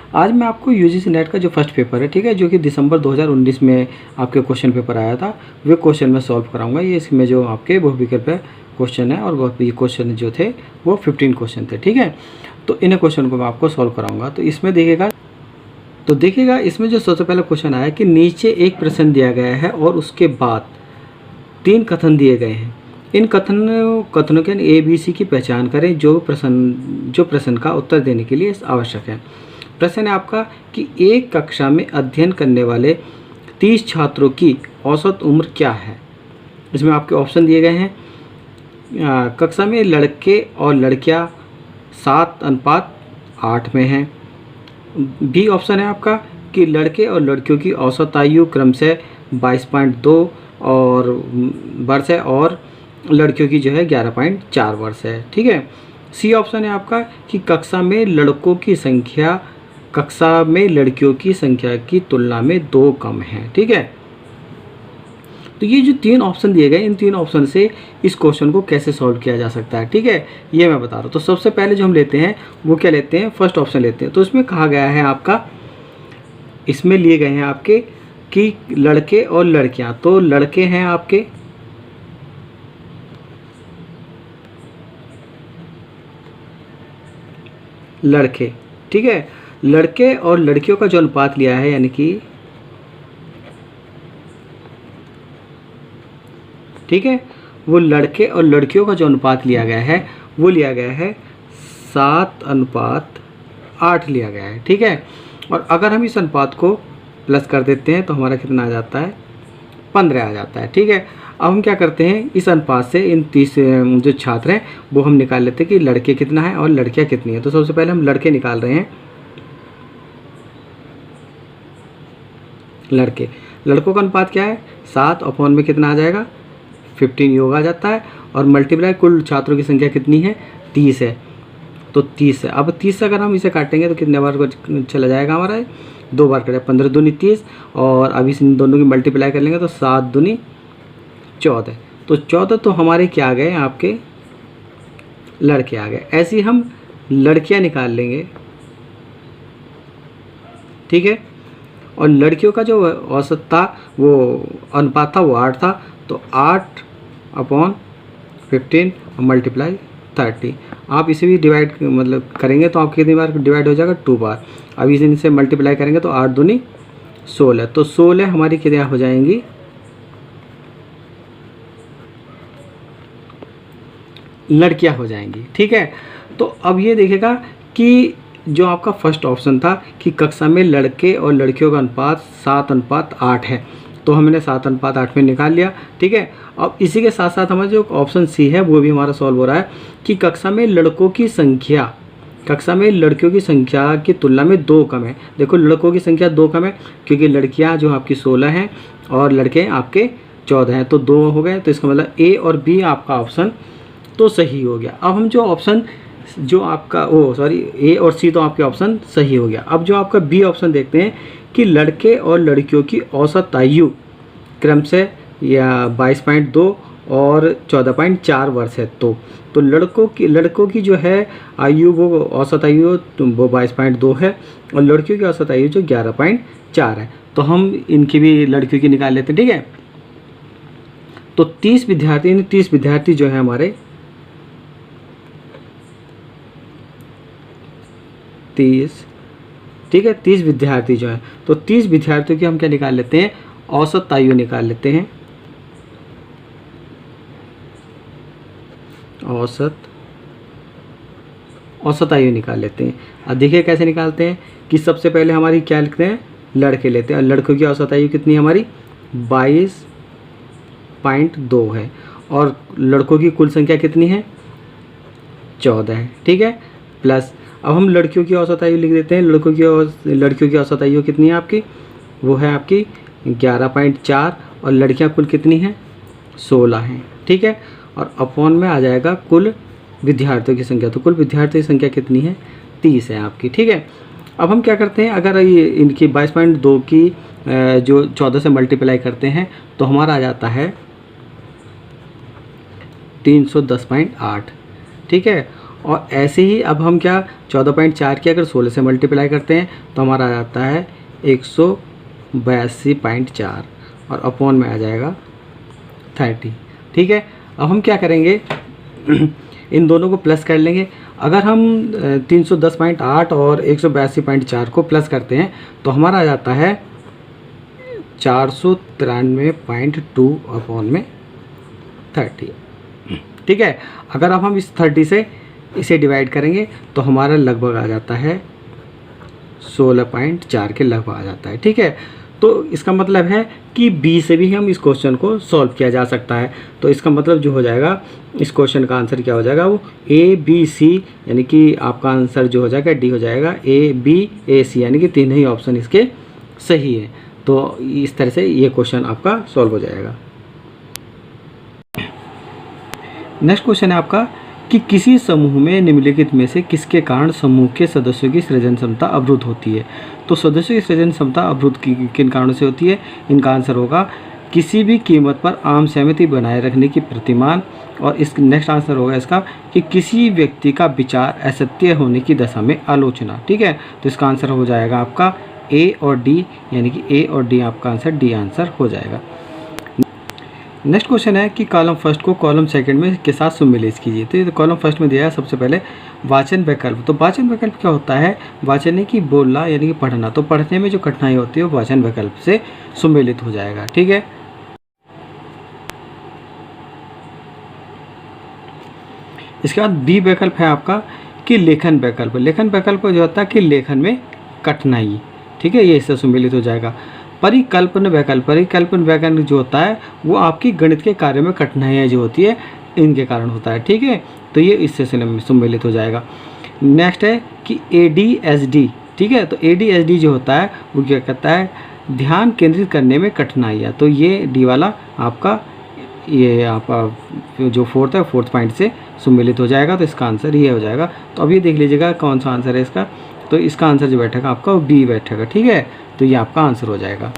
आज मैं आपको यूजीसी नेट का जो फर्स्ट पेपर है, ठीक है, जो कि दिसंबर 2019 में आपके क्वेश्चन पेपर आया था, वे क्वेश्चन मैं सॉल्व कराऊंगा। ये इसमें जो आपके बहुविकल्प क्वेश्चन है और वह क्वेश्चन जो थे वो 15 क्वेश्चन थे, ठीक है। तो इन क्वेश्चन को मैं आपको सॉल्व कराऊंगा। तो इसमें देखिएगा इसमें जो सबसे पहला क्वेश्चन आया कि नीचे एक प्रश्न दिया गया है और उसके बाद 3 कथन दिए गए हैं। इन कथनों के ABC की पहचान करें जो प्रश्न का उत्तर देने के लिए आवश्यक है। प्रश्न है आपका कि एक कक्षा में अध्ययन करने वाले 30 छात्रों की औसत उम्र क्या है। इसमें आपके ऑप्शन दिए गए हैं। कक्षा में लड़के और लड़कियां 7:8 में हैं। बी ऑप्शन है आपका कि लड़के और लड़कियों की औसत आयु क्रमशः 22.2 और वर्ष है और लड़कियों की जो है 11.4 वर्ष है, ठीक है। सी ऑप्शन है आपका कि कक्षा में लड़कों की संख्या कक्षा में लड़कियों की संख्या की तुलना में 2 कम है, ठीक है। तो ये जो 3 ऑप्शन दिए गए, इन 3 ऑप्शन से इस क्वेश्चन को कैसे सॉल्व किया जा सकता है, ठीक है, ये मैं बता रहा हूँ। तो सबसे पहले जो हम लेते हैं वो क्या लेते हैं, फर्स्ट ऑप्शन लेते हैं। तो इसमें कहा गया है आपका, इसमें लिए गए हैं आपके कि लड़के और लड़कियां, तो लड़के हैं आपके लड़के, ठीक है। लड़के और लड़कियों का जो अनुपात लिया है, यानी कि ठीक है, वो लड़के और लड़कियों का जो अनुपात लिया गया है वो लिया गया है 7:8 लिया गया है, ठीक है। और अगर हम इस अनुपात को प्लस कर देते हैं तो हमारा कितना आ जाता है, 15 आ जाता है, ठीक है। अब हम क्या करते हैं, इस अनुपात से इन 30 जो छात्र हैं वो हम निकाल लेते हैं कि लड़के कितना है और लड़कियां कितनी है। तो सबसे पहले हम लड़के निकाल रहे हैं। लड़कों का अनुपात क्या है, 7 अपॉन में कितना आ जाएगा, 15 योग आ जाता है और मल्टीप्लाई कुल छात्रों की संख्या कितनी है, 30 है, तो 30 है। अब 30 से अगर हम इसे काटेंगे तो कितने बार को चला जाएगा हमारा, 2 बार करें, 15 दूनी 30 और अब इस दोनों की मल्टीप्लाई कर लेंगे तो 7 दूनी 14, तो 14 तो हमारे क्या आ गए, आपके लड़के आ गए। ऐसे ही हम लड़कियां निकाल लेंगे, ठीक है। और लड़कियों का जो औसत था, वो अनुपात था, वो 8 था, तो 8/15 मल्टीप्लाई 30। आप इसे भी डिवाइड मतलब करेंगे तो आप कितनी बार डिवाइड हो जाएगा, 2 बार। अब इसे मल्टीप्लाई करेंगे तो 8 दूनी 16, तो 16 हमारी क्या हो जाएंगी, लड़कियां हो जाएंगी, ठीक है। तो अब ये देखेगा कि जो आपका फर्स्ट ऑप्शन था कि कक्षा में लड़के और लड़कियों का अनुपात 7:8 है, तो हमने 7:8 में निकाल लिया, ठीक है। अब इसी के साथ साथ हमारा जो ऑप्शन सी है वो भी हमारा सॉल्व हो रहा है कि कक्षा में लड़कियों की संख्या की तुलना में 2 कम है। देखो लड़कों की संख्या 2 कम है क्योंकि लड़कियां जो आपकी 16 हैं और लड़के आपके 14 हैं, तो 2 हो गए। तो इसका मतलब ए और बी आपका ऑप्शन तो सही हो गया। अब हम जो ऑप्शन जो आपका ए और सी तो आपके ऑप्शन सही हो गया। अब जो आपका बी ऑप्शन देखते हैं कि लड़के और लड़कियों की औसत आयु क्रमशः या 22.2 और 14.4 वर्ष है। तो लड़कों की जो है आयु वो औसत आयु वो 22.2 है और लड़कियों की औसत आयु जो 11.4 है। तो हम इनकी भी लड़कियों की निकाल लेते हैं, ठीक है। तो 30 विद्यार्थी जो है हमारे 30, ठीक है, 30 विद्यार्थी जो है, तो 30 विद्यार्थियों की हम क्या निकाल लेते हैं, औसत आयु निकाल लेते हैं। औसत आयु निकाल लेते हैं। अब देखिए कैसे निकालते हैं कि सबसे पहले हमारी क्या लिखते हैं, लड़के लेते हैं और लड़कों की औसत आयु कितनी है हमारी, 22.2 है और लड़कों की कुल संख्या कितनी है, 14 है, ठीक है। प्लस अब हम लड़कियों की औसत आयु लिख देते हैं। लड़कियों की औसत आयु कितनी है आपकी, वो है आपकी 11.4 और लड़कियां कुल कितनी हैं, 16 हैं, ठीक है। और अपॉन में आ जाएगा कुल विद्यार्थियों की संख्या, तो कुल विद्यार्थियों की संख्या कितनी है, 30 है आपकी, ठीक है। अब हम क्या करते हैं, अगर ये इनकी 22.2 की जो 14 से मल्टीप्लाई करते हैं तो हमारा आ जाता है 310.8, ठीक है। और ऐसे ही अब हम क्या 14.4 की अगर 16 से मल्टीप्लाई करते हैं तो हमारा आ जाता है 182.4 और अपॉन में आ जाएगा 30। ठीक है, अब हम क्या करेंगे इन दोनों को प्लस कर लेंगे। अगर हम 310.8 और 182.4 को प्लस करते हैं तो हमारा आ जाता है 493.2 अपॉन में 30। ठीक है, अगर अब हम इस 30 से इसे डिवाइड करेंगे तो हमारा लगभग आ जाता है 16.4 के लगभग आ जाता है। ठीक है, तो इसका मतलब है कि बी से भी हम इस क्वेश्चन को सॉल्व किया जा सकता है। तो इसका मतलब जो हो जाएगा इस क्वेश्चन का आंसर क्या हो जाएगा, वो ए बी सी, यानी कि आपका आंसर जो हो जाएगा डी हो जाएगा, ए बी ए सी, यानी कि तीन ही ऑप्शन इसके सही है। तो इस तरह से ये क्वेश्चन आपका सॉल्व हो जाएगा। नेक्स्ट क्वेश्चन है आपका कि किसी समूह में निम्नलिखित में से किसके कारण समूह के सदस्यों की सृजन क्षमता अवरुद्ध होती है। तो सदस्यों की सृजन क्षमता अवरुद्ध किन कारणों से होती है, इनका आंसर होगा किसी भी कीमत पर आम सहमति बनाए रखने की प्रतिमान, और इस नेक्स्ट आंसर होगा इसका कि किसी व्यक्ति का विचार असत्य होने की दशा में आलोचना। ठीक है, तो इसका आंसर हो जाएगा आपका ए और डी, यानी कि ए और डी आपका आंसर डी आंसर हो जाएगा। नेक्स्ट क्वेश्चन है कि कॉलम फर्स्ट को कॉलम सेकंड में के साथ सम्मिलित कीजिए। तो ये कॉलम फर्स्ट में दिया है सबसे पहले वाचन वैकल्प। तो वाचन वैकल्प क्या होता है, वाचन है कि बोलना यानी कि पढ़ना, तो पढ़ने में जो कठिनाई होती है वो वाचन वैकल्प से सम्मिलित हो जाएगा। ठीक है, इसके बाद बी वैकल्प है आपका कि लेखन वैकल्प। लेखन वैकल्प जो होता है कि लेखन में कठिनाई, ठीक है, ये इससे सम्मिलित हो जाएगा। परिकल्पन वैकल्प, परिकल्पन वैकल्प जो होता है वो आपकी गणित के कार्य में कठिनाइयाँ जो होती है इनके कारण होता है। ठीक है, तो ये इससे सम्मिलित हो जाएगा। नेक्स्ट है कि ADHD। ठीक है, तो ADHD जो होता है वो क्या कहता है, ध्यान केंद्रित करने में कठिनाइयाँ। तो ये डी वाला आपका ये आपका जो फोर्थ है फोर्थ पॉइंट से सम्मिलित हो जाएगा। तो इसका आंसर ये हो जाएगा। तो अभी देख लीजिएगा कौन सा आंसर है इसका, तो इसका आंसर जो बैठेगा आपका वो बी बैठेगा। ठीक है, तो ये आपका आंसर हो जाएगा।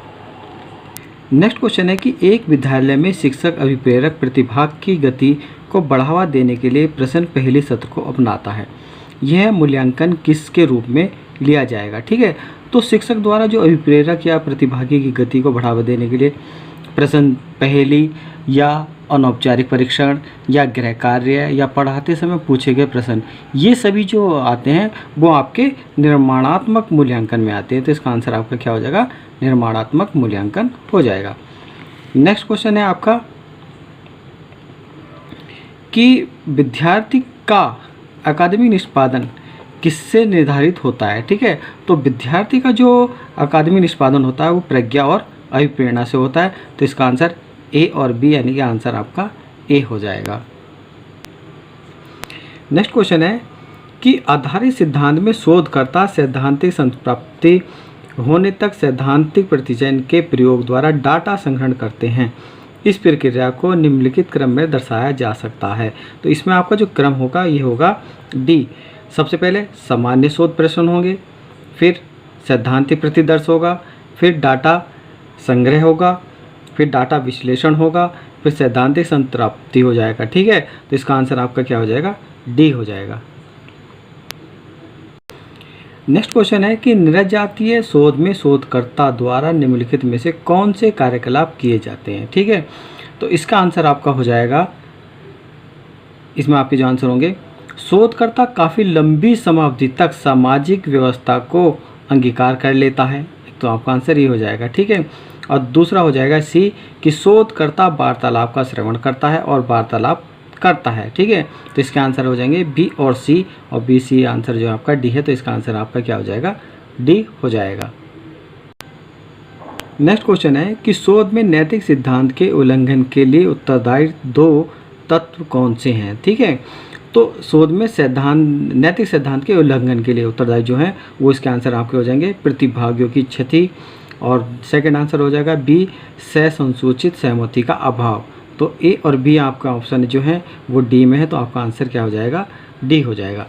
नेक्स्ट क्वेश्चन है कि एक विद्यालय में शिक्षक अभिप्रेरक प्रतिभाग की गति को बढ़ावा देने के लिए प्रश्न पहले सत्र को अपनाता है। यह मूल्यांकन किसके रूप में लिया जाएगा। ठीक है, तो शिक्षक द्वारा जो अभिप्रेरक या प्रतिभागी की गति को बढ़ावा देने के लिए प्रश्न पहेली या अनौपचारिक परीक्षण या गृह कार्य या पढ़ाते समय पूछे गए प्रश्न, ये सभी जो आते हैं वो आपके निर्माणात्मक मूल्यांकन में आते हैं। तो इसका आंसर आपका क्या हो जाएगा, निर्माणात्मक मूल्यांकन हो जाएगा। नेक्स्ट क्वेश्चन है आपका कि विद्यार्थी का अकादमिक निष्पादन किससे निर्धारित होता है। ठीक है, तो विद्यार्थी का जो अकादमिक निष्पादन होता है वो प्रज्ञा और अभिप्रेरणा से होता है। तो इसका आंसर ए और बी, यानी कि आंसर आपका ए हो जाएगा। नेक्स्ट क्वेश्चन है कि आधारित सिद्धांत में शोधकर्ता सैद्धांतिक संप्राप्ति होने तक सैद्धांतिक प्रतिचयन के प्रयोग द्वारा डाटा संग्रहण करते हैं। इस प्रक्रिया को निम्नलिखित क्रम में दर्शाया जा सकता है। तो इसमें आपका जो क्रम होगा ये होगा डी। सबसे पहले सामान्य शोध प्रश्न होंगे, फिर सैद्धांतिक प्रतिदर्श होगा, फिर डाटा संग्रह होगा, फिर डाटा विश्लेषण होगा, फिर सैद्धांतिक संप्राप्ति हो जाएगा। ठीक है, तो इसका आंसर आपका क्या हो जाएगा, डी हो जाएगा। नेक्स्ट क्वेश्चन है कि निर्जातीय शोध में शोधकर्ता द्वारा निम्नलिखित में से कौन से कार्यकलाप किए जाते हैं। ठीक है, तो इसका आंसर आपका हो जाएगा, इसमें आपके जो आंसर होंगे, शोधकर्ता काफ़ी लंबी समावधि तक सामाजिक व्यवस्था को अंगीकार कर लेता है। तो आपका आंसर ये हो जाएगा। ठीक है, और दूसरा हो जाएगा सी कि शोधकर्ता वार्तालाप का श्रवण करता है और वार्तालाप करता है। ठीक है, तो इसके आंसर हो जाएंगे बी और सी, और बी सी आंसर जो आपका डी है। तो इसका आंसर आपका क्या हो जाएगा, डी हो जाएगा। नेक्स्ट क्वेश्चन है कि शोध में नैतिक सिद्धांत के उल्लंघन के लिए उत्तरदायी दो तत्व कौन से हैं। ठीक है, तो शोध में नैतिक सिद्धांत के उल्लंघन के लिए उत्तरदायी जो हैं वो इसके आंसर आपके हो जाएंगे प्रतिभागियों की क्षति, और सेकंड आंसर हो जाएगा बी संसूचित सहमति का अभाव। तो ए और बी आपका ऑप्शन जो है वो डी में है। तो आपका आंसर क्या हो जाएगा, डी हो जाएगा।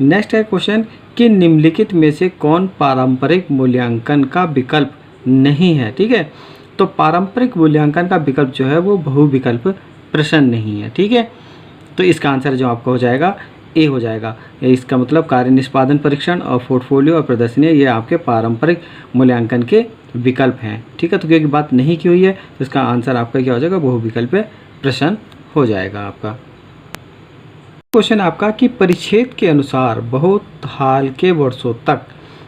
नेक्स्ट है क्वेश्चन कि निम्नलिखित में से कौन पारंपरिक मूल्यांकन का विकल्प नहीं है। ठीक है, तो पारंपरिक मूल्यांकन का विकल्प जो है वो बहुविकल्प प्रश्न नहीं है। ठीक है, तो इसका आंसर जो आपका हो जाएगा ए हो जाएगा। इसका मतलब कार्य निष्पादन परीक्षण और पोर्टफोलियो और प्रदर्शनी ये आपके पारंपरिक मूल्यांकन के विकल्प हैं। ठीक है, तो क्योंकि बात नहीं की हुई है तो इसका आंसर आपका क्या हो जाएगा, बहुविकल्प प्रश्न हो जाएगा आपका। क्वेश्चन आपका कि परिच्छेद के अनुसार बहुत हाल के वर्षों तक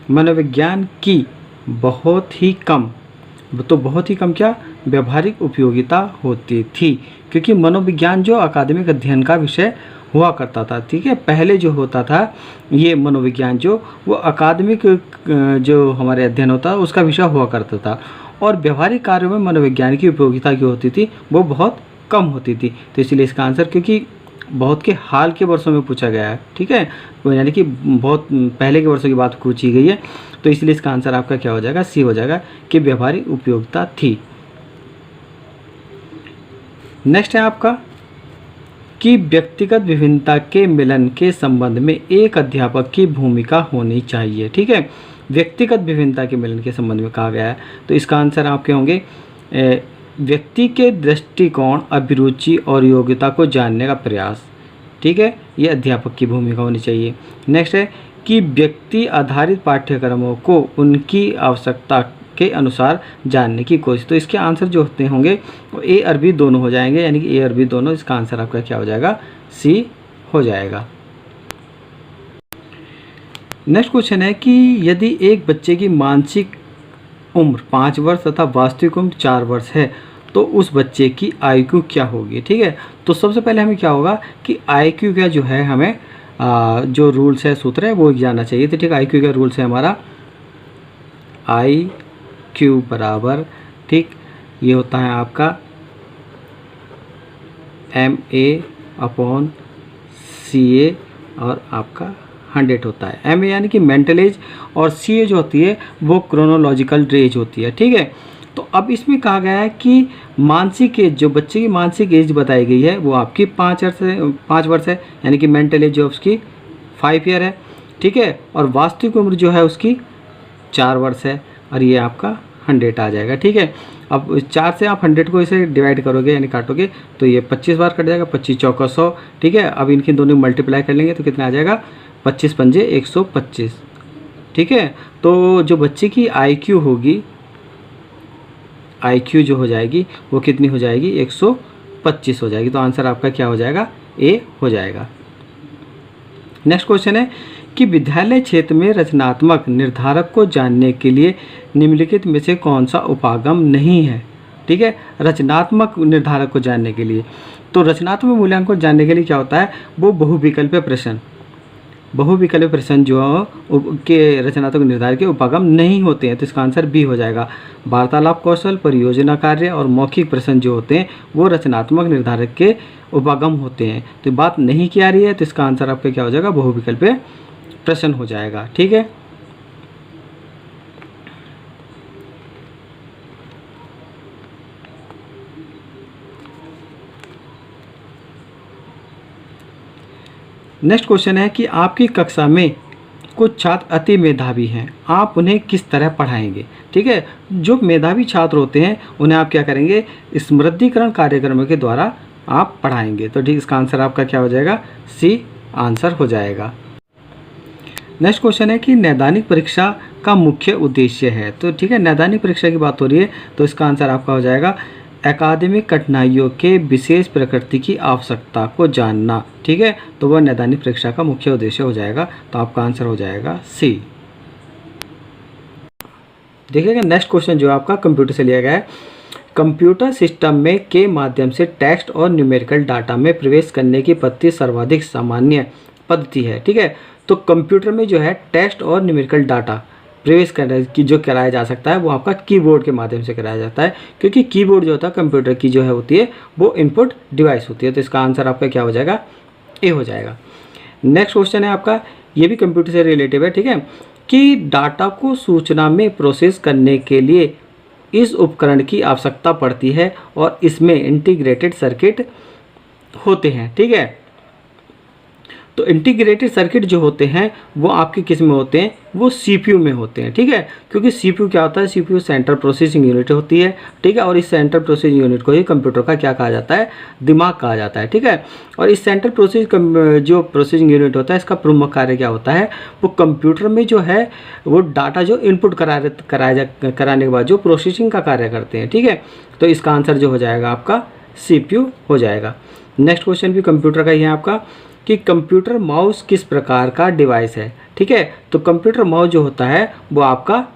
मनोविज्ञान की बहुत ही कम क्या व्यावहारिक उपयोगिता होती थी, क्योंकि मनोविज्ञान जो अकादमिक अध्ययन का विषय हुआ करता था। ठीक है, पहले जो होता था ये मनोविज्ञान जो वो अकादमिक जो हमारे अध्ययन होता है उसका विषय हुआ करता था, और व्यवहारिक कार्यों में मनोविज्ञान की उपयोगिता जो होती थी वो बहुत कम होती थी। तो इसलिए इसका आंसर, क्योंकि बहुत के हाल के वर्षों में पूछा गया है, ठीक है, यानी कि बहुत पहले के वर्षों की बात पूछी गई है, तो इसलिए इसका आंसर आपका क्या हो जाएगा, सी हो जाएगा कि व्यवहारिक उपयोगिता थी। नेक्स्ट है आपका कि व्यक्तिगत विभिन्नता के मिलन के संबंध में एक अध्यापक की भूमिका होनी चाहिए। ठीक है, व्यक्तिगत विभिन्नता के मिलन के संबंध में कहा गया है, तो इसका आंसर आपके होंगे व्यक्ति के दृष्टिकोण, अभिरुचि और योग्यता को जानने का प्रयास। ठीक है, ये अध्यापक की भूमिका होनी चाहिए। नेक्स्ट है कि व्यक्ति आधारित पाठ्यक्रमों को उनकी आवश्यकता के अनुसार जानने की कोशिश। तो इसके आंसर जो होते होंगे वो ए और बी दोनों हो जाएंगे, यानी कि ए और बी दोनों। इसका आंसर आपका क्या हो जाएगा, सी हो जाएगा। नेक्स्ट क्वेश्चन है कि यदि एक बच्चे की मानसिक उम्र 5 वर्ष तथा वास्तविक उम्र 4 वर्ष है तो उस बच्चे की IQ क्या होगी। ठीक है, तो सबसे पहले हमें क्या होगा कि IQ का जो है हमें जो रूल्स है, सूत्र है, वो जानना चाहिए। तो ठीक है, IQ का रूल्स है हमारा IQ बराबर, ठीक, ये होता है आपका MA/CA और आपका 100 होता है। MA यानी कि मेंटल एज और CA जो होती है वो क्रोनोलॉजिकल एज होती है। ठीक है, तो अब इसमें कहा गया है कि मानसिक एज, जो बच्चे की मानसिक एज बताई गई है वो आपकी 5 वर्ष है, यानी कि मेंटल एज जो उसकी 5 ईयर है। ठीक है, और वास्तविक उम्र जो है उसकी 4 वर्ष है, और ये आपका 100 आ जाएगा। ठीक है, अब 4 से आप 100 को इसे डिवाइड करोगे यानी काटोगे तो ये 25 बार कट जाएगा, 25 चौका 100। ठीक है, अब इनके दोनों मल्टीप्लाई कर लेंगे तो कितना आ जाएगा, 25 पंजे 125। ठीक है, तो जो बच्चे की IQ होगी, IQ जो हो जाएगी वो कितनी हो जाएगी, 125 हो जाएगी। तो आंसर आपका क्या हो जाएगा, ए हो जाएगा। नेक्स्ट क्वेश्चन है कि विद्यालय क्षेत्र में रचनात्मक निर्धारक को जानने के लिए निम्नलिखित में से कौन सा उपागम नहीं है। ठीक है, रचनात्मक निर्धारक को जानने के लिए, तो रचनात्मक मूल्यांकन को जानने के लिए क्या होता है, वो बहुविकल्पीय प्रश्न जो के रचनात्मक निर्धारक के उपागम नहीं होते हैं। तो इसका आंसर बी हो जाएगा। वार्तालाप कौशल, परियोजना कार्य और मौखिक प्रश्न जो होते हैं वो रचनात्मक निर्धारक के उपागम होते हैं। तो बात नहीं की आ रही है, तो इसका आंसर आपका क्या हो जाएगा, बहुविकल्पीय प्रश्न हो जाएगा। ठीक है, नेक्स्ट क्वेश्चन है कि आपकी कक्षा में कुछ छात्र अति मेधावी हैं, आप उन्हें किस तरह पढ़ाएंगे। ठीक है, जो मेधावी छात्र होते हैं उन्हें आप क्या करेंगे, स्मृतिकरण कार्यक्रमों के द्वारा आप पढ़ाएंगे। तो ठीक, इसका आंसर आपका क्या हो जाएगा, सी आंसर हो जाएगा। नेक्स्ट क्वेश्चन है कि नैदानिक परीक्षा का मुख्य उद्देश्य है। तो ठीक है, नैदानिक परीक्षा की बात हो रही है, तो इसका आंसर आपका हो जाएगा अकादमिक कठिनाइयों के विशेष प्रकृति की आवश्यकता को जानना। ठीक है, तो वह नैदानिक परीक्षा का मुख्य उद्देश्य हो जाएगा। तो आपका आंसर हो जाएगा सी। देखिएगा नेक्स्ट क्वेश्चन जो आपका कंप्यूटर से लिया गया है। कंप्यूटर सिस्टम में के माध्यम से टेक्स्ट और न्यूमेरिकल डाटा में प्रवेश करने की पद्धति सर्वाधिक सामान्य पद्धति है। ठीक है, तो कंप्यूटर में जो है टेक्स्ट और न्यूमेरिकल डाटा प्रवेश करने की जो कराया जा सकता है वो आपका कीबोर्ड के माध्यम से कराया जाता है, क्योंकि कीबोर्ड जो होता है कंप्यूटर की जो है होती है वो इनपुट डिवाइस होती है। तो इसका आंसर आपका क्या हो जाएगा, ए हो जाएगा। नेक्स्ट क्वेश्चन है आपका, ये भी कंप्यूटर से रिलेटिव है। ठीक है, कि डाटा को सूचना में प्रोसेस करने के लिए इस उपकरण की आवश्यकता पड़ती है और इसमें इंटीग्रेटेड सर्किट होते हैं। ठीक है, तो इंटीग्रेटेड सर्किट जो होते हैं वो आपके किस में होते हैं, वो सीपीयू में होते हैं, ठीक है। क्योंकि सीपीयू क्या होता है, सीपीयू सेंट्रल प्रोसेसिंग यूनिट होती है, ठीक है। और इस सेंट्रल प्रोसेसिंग यूनिट को ही कंप्यूटर का क्या कहा जाता है, दिमाग कहा जाता है, ठीक है। और इस सेंट्रल जो प्रोसेसिंग यूनिट होता है, इसका प्रमुख कार्य क्या होता है, वो कंप्यूटर में जो है वो डाटा जो इनपुट कराने के बाद जो प्रोसेसिंग का कार्य करते हैं, ठीक है। तो इसका आंसर जो हो जाएगा आपका सीपीयू हो जाएगा। नेक्स्ट क्वेश्चन भी कंप्यूटर का ही है आपका, कि कंप्यूटर माउस किस प्रकार का डिवाइस है, ठीक है। तो कंप्यूटर माउस जो होता है वो आपका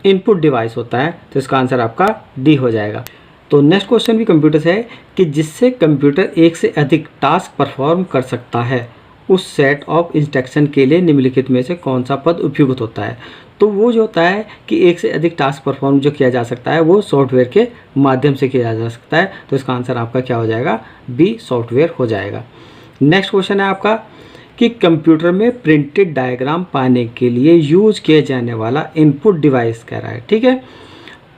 इनपुट डिवाइस होता है, तो इसका आंसर आपका डी हो जाएगा। तो नेक्स्ट क्वेश्चन भी कंप्यूटर से है, कि जिससे कंप्यूटर एक से अधिक टास्क परफॉर्म कर सकता है, उस सेट ऑफ इंस्ट्रक्शन के लिए निम्नलिखित में से कौन सा पद उपयुक्त होता है। तो वो जो होता है कि एक से अधिक टास्क परफॉर्म जो किया जा सकता है वो सॉफ्टवेयर के माध्यम से किया जा सकता है, तो इसका आंसर आपका क्या हो जाएगा, बी सॉफ्टवेयर हो जाएगा। नेक्स्ट क्वेश्चन है आपका, कि कंप्यूटर में प्रिंटेड डायग्राम पाने के लिए यूज किया जाने वाला इनपुट डिवाइस कह रहा है, ठीक है।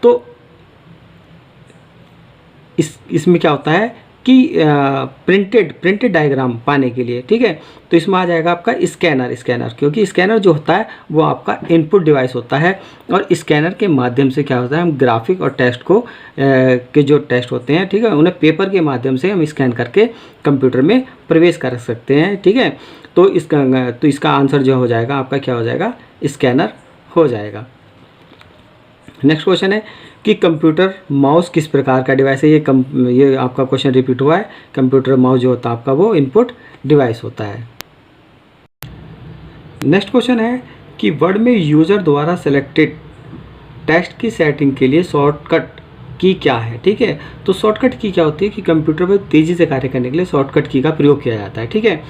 तो इसमें क्या होता है कि प्रिंटेड डायग्राम पाने के लिए, ठीक है, तो इसमें आ जाएगा आपका स्कैनर, क्योंकि स्कैनर जो होता है वो आपका इनपुट डिवाइस होता है, और स्कैनर के माध्यम से क्या होता है, हम ग्राफिक और टेक्स्ट को के जो टेक्स्ट होते हैं, ठीक है, उन्हें पेपर के माध्यम से हम स्कैन करके कंप्यूटर में प्रवेश कर सकते हैं, ठीक है। तो इसका आंसर जो हो जाएगा आपका क्या हो जाएगा, स्कैनर हो जाएगा। नेक्स्ट क्वेश्चन है, कि कंप्यूटर माउस किस प्रकार का डिवाइस है। ये आपका क्वेश्चन रिपीट हुआ है। कंप्यूटर माउस जो होता है आपका वो इनपुट डिवाइस होता है। नेक्स्ट क्वेश्चन है, कि वर्ड में यूज़र द्वारा सेलेक्टेड टेक्स्ट की सेटिंग के लिए शॉर्टकट की क्या है, ठीक है। तो शॉर्टकट की क्या होती है, कि कंप्यूटर पर तेज़ी से कार्य करने के लिए शॉर्टकट की का प्रयोग किया जाता है, ठीक है।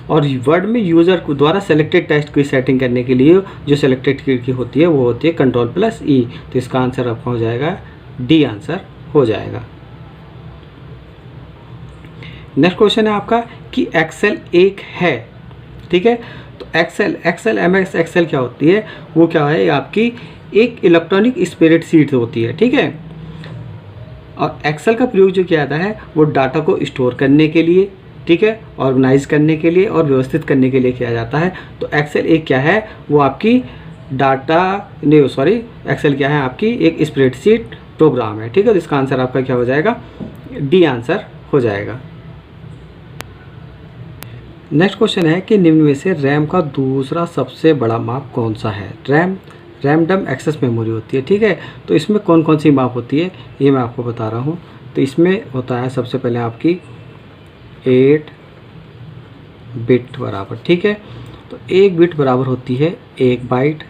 और वर्ड में यूज़र द्वारा सेलेक्टेड टेक्स्ट की सेटिंग करने के लिए जो सेलेक्टेड की होती है वो होती है कंट्रोल+E, तो इसका आंसर आपका हो जाएगा डी आंसर हो जाएगा। नेक्स्ट क्वेश्चन है आपका, कि एक्सेल एक है, ठीक है। तो एक्सेल MS एक्सेल क्या होती है, वो क्या है, आपकी एक इलेक्ट्रॉनिक स्प्रेडशीट होती है, ठीक है। और एक्सेल का प्रयोग जो किया जाता है वो डाटा को स्टोर करने के लिए, ठीक है, ऑर्गेनाइज करने के लिए और व्यवस्थित करने के लिए किया जाता है। तो एक्सेल एक क्या है, वो आपकी एक्सेल क्या है, आपकी एक स्प्रेडशीट प्रोग्राम है, ठीक है। तो इसका आंसर आपका क्या हो जाएगा, डी आंसर हो जाएगा। नेक्स्ट क्वेश्चन है, कि निम्न में से रैम का दूसरा सबसे बड़ा माप कौन सा है। रैंडम एक्सेस मेमोरी होती है, ठीक है। तो इसमें कौन कौन सी माप होती है ये मैं आपको बता रहा हूँ। तो इसमें होता है सबसे पहले आपकी 8 बिट बराबर, ठीक है। तो 1 बिट बराबर होती है 1 बाइट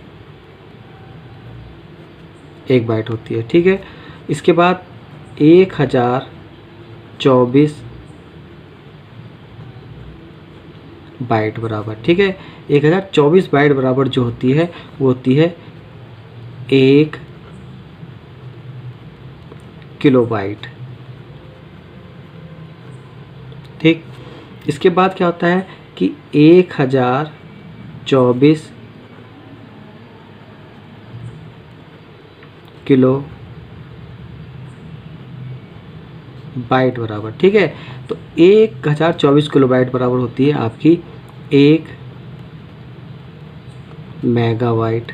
होती है, ठीक है। इसके बाद 1024 बाइट बराबर, ठीक है। 1024 बाइट बराबर जो होती है वो होती है 1 किलोबाइट, ठीक। इसके बाद क्या होता है कि 1024 किलो बाइट बराबर, ठीक है। तो 1024 किलोबाइट बराबर होती है आपकी 1 मेगाबाइट,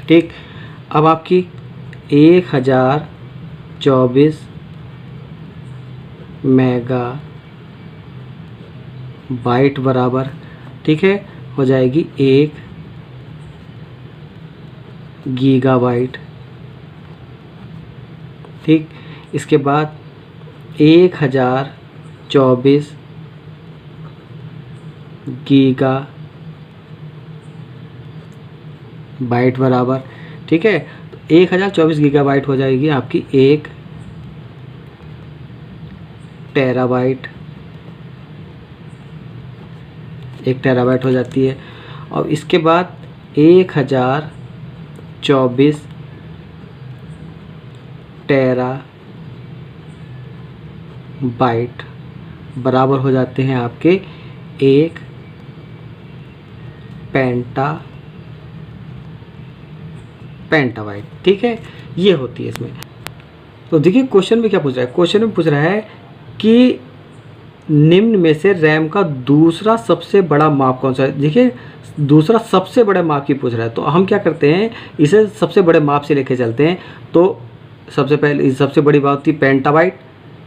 ठीक। अब आपकी 1024 मेगाबाइट बराबर, ठीक है, हो जाएगी 1 गीगाबाइट, ठीक। इसके बाद 1024 गीगा बाइट बराबर, ठीक है। तो 1024 गीगाबाइट हो जाएगी आपकी 1 टेराबाइट, 1 टेराबाइट हो जाती है। और इसके बाद 1024 टेराबाइट बराबर हो जाते हैं आपके 1 पेंटाबाइट, ठीक है। ये होती है इसमें। तो देखिए क्वेश्चन में क्या पूछ रहा है, क्वेश्चन में पूछ रहा है कि निम्न में से रैम का दूसरा सबसे बड़ा माप कौन सा है। देखिए दूसरा सबसे बड़े माप की पूछ रहा है, तो हम क्या करते हैं, इसे सबसे बड़े माप से लेके चलते हैं। तो सबसे पहले सबसे बड़ी बात होती है पेंटाबाइट,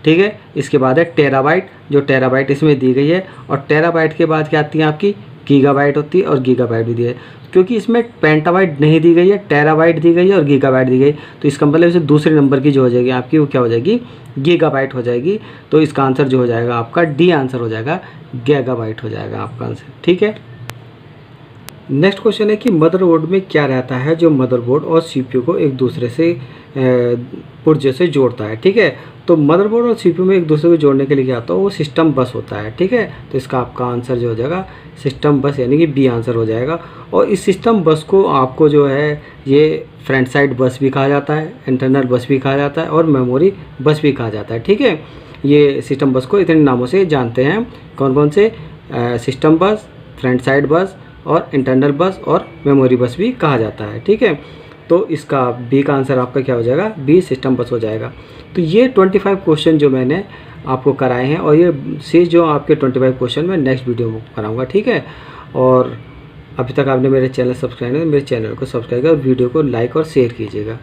ठीक है। इसके बाद है टेराबाइट, जो टेराबाइट इसमें दी गई है, और टेराबाइट के बाद क्या आती है आपकी गीगाबाइट होती है, और गीगाबाइट भी दी है। क्योंकि इसमें पेंटाबाइट नहीं दी गई है, टेराबाइट दी गई है और गीगाबाइट दी गई, तो इसका मतलब इसे दूसरे नंबर की जो हो जाएगी आपकी वो क्या हो जाएगी, गीगाबाइट हो जाएगी। तो इसका आंसर जो हो जाएगा आपका डी आंसर हो जाएगा, गीगाबाइट हो जाएगा आपका आंसर, ठीक है। नेक्स्ट क्वेश्चन है कि मदरबोर्ड में क्या रहता है जो मदरबोर्ड और सीपीयू को एक दूसरे से पुर्जे से जोड़ता है, ठीक है। तो मदरबोर्ड और सीपीयू में एक दूसरे को जोड़ने के लिए क्या होता है, वो सिस्टम बस होता है, ठीक है। तो इसका आपका आंसर जो हो जाएगा सिस्टम बस, यानी कि बी आंसर हो जाएगा। और इस सिस्टम बस को आपको जो है ये फ्रंट साइड बस भी कहा जाता है, इंटरनल बस भी कहा जाता है, और मेमोरी बस भी कहा जाता है, ठीक है। ये सिस्टम बस को इतने नामों से जानते हैं, कौन कौन से, सिस्टम बस, फ्रंट साइड बस, और इंटरनल बस, और मेमोरी बस भी कहा जाता है, ठीक है। तो इसका बी का आंसर आपका क्या हो जाएगा, बी सिस्टम बस हो जाएगा। तो ये 25 क्वेश्चन जो मैंने आपको कराए हैं, और ये से जो आपके 25 क्वेश्चन मैं नेक्स्ट वीडियो में कराऊंगा, ठीक है। और अभी तक आपने मेरे चैनल सब्सक्राइब नहीं, मेरे चैनल को सब्सक्राइब कर वीडियो को लाइक और शेयर कीजिएगा।